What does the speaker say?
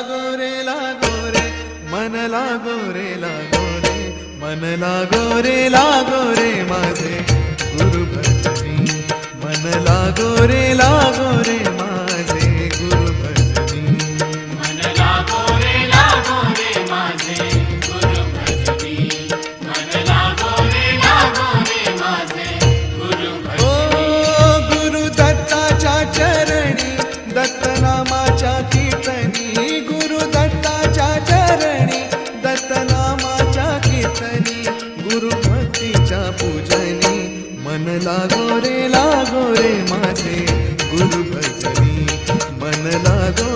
लागो रे मन लागो रे मन लागो रे माझे गुरु भजनी मन लागो रे माझे गुरु भजनी मन लागो रे माझे गुरु भजनी मन लागो रे माझे गुरु ओ भजनी गुरु दत्ताच्या चरणी दत्तनामाच्या कीर्तनी गुरु दत्ताच्या चरणी दत्तनामाच्या कीर्तनी गुरु भक्तीच्या पूजनी मन लागो रे माझे गुरु भजनी मन लागो